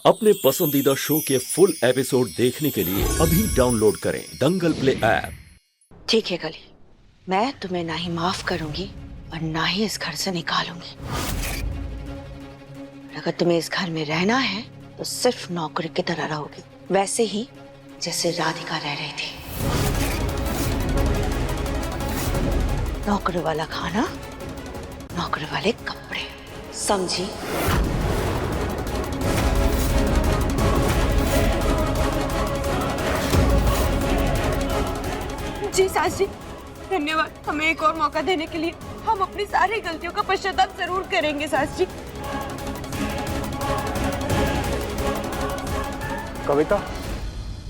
अपने पसंदीदा शो के फुल एपिसोड देखने के लिए अभी डाउनलोड करें दंगल प्ले ऐप। ठीक है कली, मैं तुम्हें ना ही माफ करूंगी और ना ही इस घर से निकालूंगी। अगर तुम्हें इस घर में रहना है तो सिर्फ नौकरी की तरह रहोगी, वैसे ही जैसे राधिका रह रही थी। नौकरी वाला खाना, नौकरी वाले कपड़े, समझी? जी सास जी, धन्यवाद। हमें एक और मौका देने के लिए। हम अपनी सारी गलतियों का पश्चाताप जरूर करेंगे सास जी। कविता,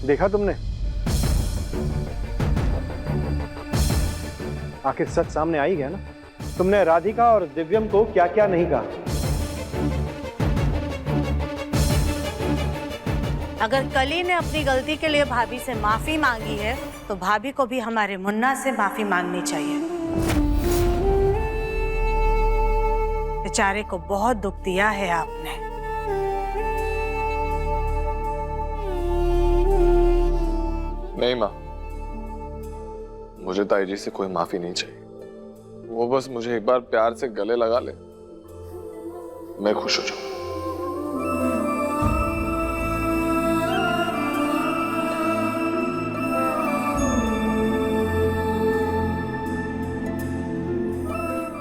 देखा तुमने? आखिर सच सामने आ ही गया ना। तुमने राधिका और दिव्यम को क्या क्या नहीं कहा। अगर कली ने अपनी गलती के लिए भाभी से माफी मांगी है तो भाभी को भी हमारे मुन्ना से माफी मांगनी चाहिए। बेचारे को बहुत दुख दिया है आपने। नहीं माँ, मुझे ताई जी से कोई माफी नहीं चाहिए। वो बस मुझे एक बार प्यार से गले लगा ले, मैं खुश हो जाऊं।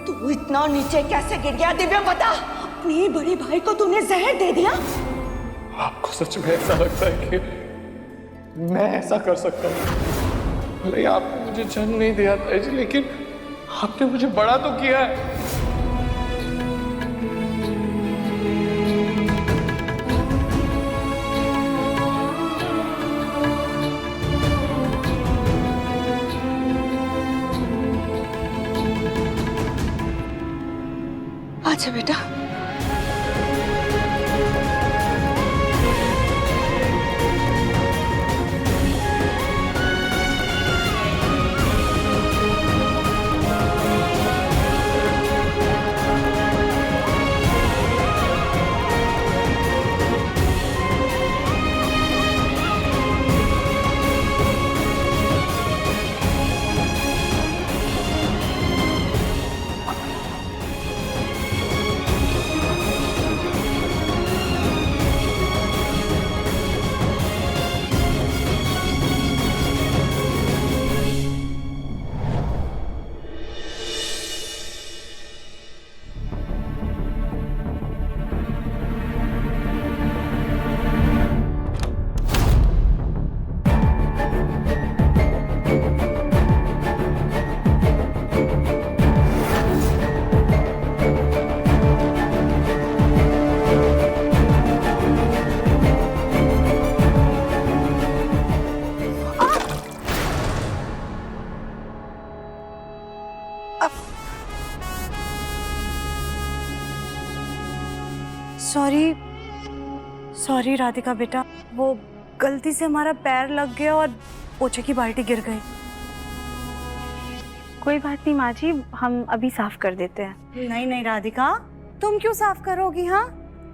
तू इतना नीचे कैसे गिर गया दिव्या, बता। अपने बड़े भाई को तूने जहर दे दिया। आपको सच में ऐसा लगता है कि मैं ऐसा कर सकता हूँ? भले आपने मुझे जन्म नहीं दिया ताई जी, लेकिन आपने मुझे बड़ा तो किया है। अच्छा बेटा, सॉरी राधिका बेटा, वो गलती से हमारा पैर लग गया और पोछे की बाल्टी गिर गई। कोई बात नहीं माँ जी, हम अभी साफ कर देते हैं। नहीं नहीं राधिका, तुम क्यों साफ करोगी? हाँ,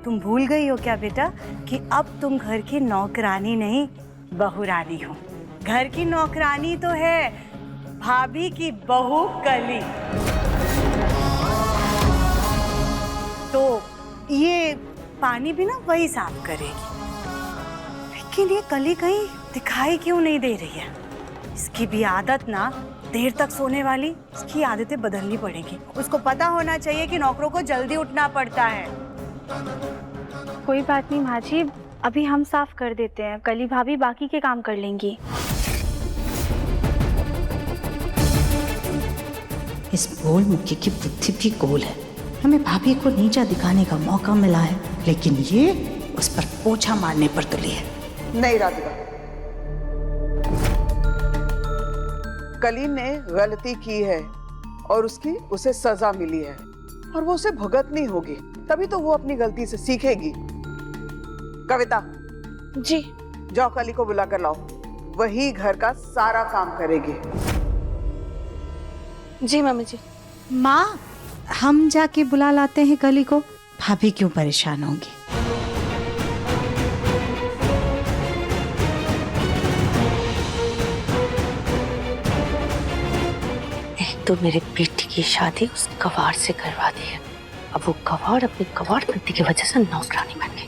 तुम भूल गई हो क्या बेटा कि अब तुम घर की नौकरानी नहीं बहुरानी हो। घर की नौकरानी तो है भाभी की बहू कली। तो ये पानी भी ना वही साफ करेगी। लेकिन ये कली कहीं दिखाई क्यों नहीं दे रही है? इसकी भी आदत ना, देर तक सोने वाली, इसकी आदतें बदलनी पड़ेगी। उसको पता होना चाहिए कि नौकरों को जल्दी उठना पड़ता है। कोई बात नहीं माँ जी, अभी हम साफ कर देते हैं, कली भाभी बाकी के काम कर लेंगी। इस बोल मुखी की बुद्धि भी गोल है। हमें भाभी को नीचा दिखाने का मौका मिला है, लेकिन ये उस पर पोछा मारने पर तुली है। नहीं राधिका, कली ने गलती की है और उसे सजा मिली है और वो उसे भुगतनी होगी, तभी तो वो अपनी गलती से सीखेगी। कविता जी, जाओ कली को बुला कर लाओ, वही घर का सारा काम करेगी। जी मम्मी जी। माँ, हम जाके बुला लाते हैं कली को। भाभी क्यों परेशान होंगी? तो मेरे बेटी की शादी उस कवाड़ से करवा दी है। अब वो कवाड़ अपनी कवाड़ गलती की वजह से नौकरानी बन गई।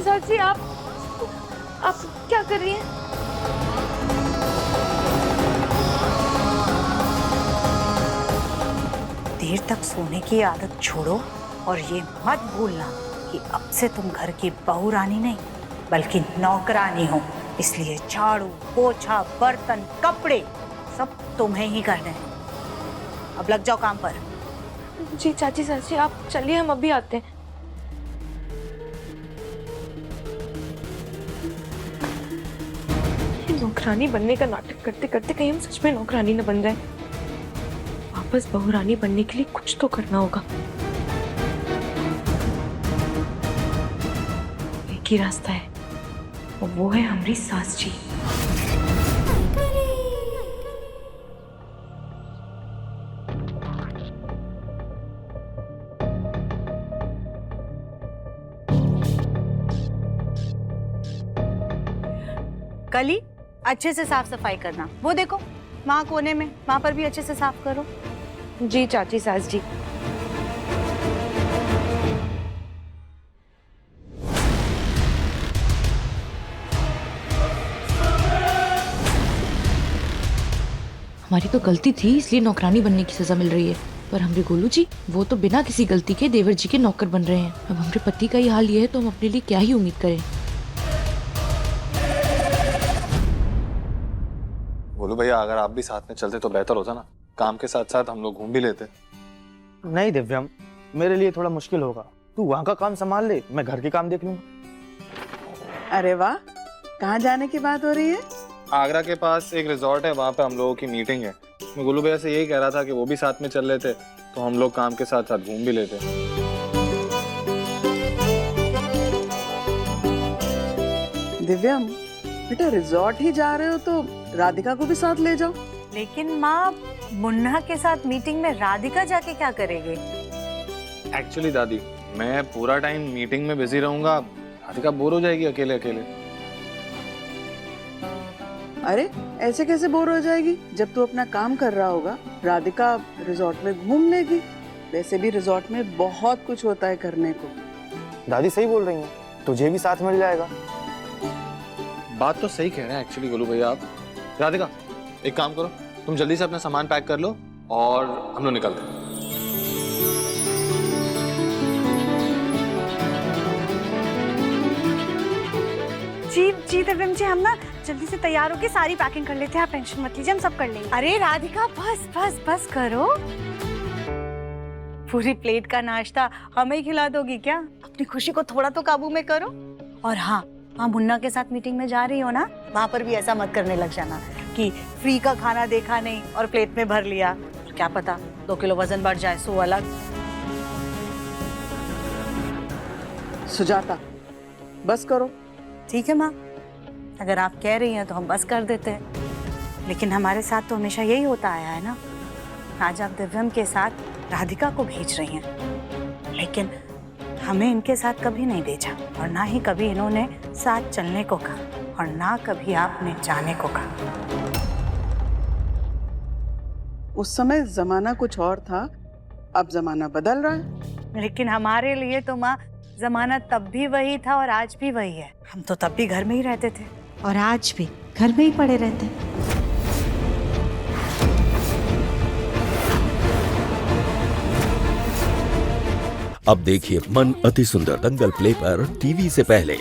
चाची, आप क्या कर रही हैं? देर तक सोने की आदत छोड़ो और ये मत भूलना कि अब से तुम घर की बहू रानी नहीं बल्कि नौकरानी हो। इसलिए झाड़ू, पोछा, बर्तन, कपड़े सब तुम्हें ही करने हैं। अब लग जाओ काम पर। जी चाची चाची, आप चलिए, हम अभी आते हैं। नौकरानी बनने का नाटक करते करते कहीं हम सच में नौकरानी न बन जाए। वापस बहुरानी बनने के लिए कुछ तो करना होगा। एक ही रास्ता है और वो है हमारी सास जी। कल ही अच्छे से साफ सफाई करना। वो देखो वहाँ कोने में, वहाँ पर भी अच्छे से साफ करो। जी चाची सास जी। हमारी तो गलती थी, इसलिए नौकरानी बनने की सजा मिल रही है। पर हमारे गोलू जी, वो तो बिना किसी गलती के देवर जी के नौकर बन रहे हैं। अब हमारे पति का ही हाल ये है तो हम अपने लिए क्या ही उम्मीद करें। बोलो भैया, अगर आप भी साथ में चलते तो बेहतर होता ना। काम के साथ साथ हम लोग घूम भी लेते। नहीं दिव्यम, मेरे लिए थोड़ा मुश्किल होगा। तू वहाँ का काम संभाल ले, मैं घर के काम देख लूंगा। अरे वाह, कहाँ जाने की बात हो रही है? आगरा के पास एक रिजॉर्ट है, वहाँ पे हम लोगों की मीटिंग है। मैं गोलू भैया से यही कह रहा था कि वो भी साथ में चल लेते तो हम लोग काम के साथ साथ घूम भी लेते। दिव्यम बेटा, रिजॉर्ट ही जा रहे हो तो राधिका को भी साथ ले जाओ। लेकिन माँ, मुन्ना के साथ मीटिंग में राधिका जाके क्या करेगी? एक्चुअली दादी, मैं पूरा टाइम मीटिंग में बिजी रहूंगा, राधिका बोर हो जाएगी अकेले अकेले। अरे ऐसे कैसे बोर हो जाएगी? जब तू अपना काम कर रहा होगा, राधिका रिजॉर्ट में घूम लेगी। वैसे भी रिजॉर्ट में बहुत कुछ होता है करने को। दादी सही बोल रही हैं, तुझे भी साथ मिल जाएगा। बात तो सही कह रहे हैं एक्चुअली गोलू भैया आप। राधिका, एक काम करो, तुम जल्दी से अपना सामान पैक कर लो और हम लोग निकलते हैं। जी दिव्यम जी, हम ना जल्दी से तैयार होके सारी पैकिंग कर लेते हैं। आप टेंशन मत लीजिए, हम सब कर लेंगे। अरे राधिका, बस बस बस करो। पूरी प्लेट का नाश्ता हमें ही खिला दोगी क्या? अपनी खुशी को थोड़ा तो काबू में करो। और हाँ, वहाँ मुन्ना के साथ मीटिंग में जा रही हो ना, वहाँ पर भी ऐसा मत करने लग जाना कि फ्री का खाना देखा नहीं और प्लेट में भर लिया। क्या पता 2 किलो वजन बढ़ जाए, सो अलग। सुजाता, बस करो। ठीक है माँ, अगर आप कह रही हैं तो हम बस कर देते हैं। लेकिन हमारे साथ तो हमेशा यही होता आया है ना। आज आप दिव्यम के साथ राधिका को भेज रही हैं, लेकिन हमें इनके साथ कभी नहीं भेजा और ना ही कभी इन्होंने साथ चलने को कहा और ना कभी आपने जाने को कहा। उस समय जमाना कुछ और था, अब जमाना बदल रहा है। लेकिन हमारे लिए तो माँ, जमाना तब भी वही था और आज भी वही है। हम तो तब भी घर में ही रहते थे और आज भी घर में ही पड़े रहते। अब देखिए मन अति सुंदर दंगल प्ले पर टीवी से पहले।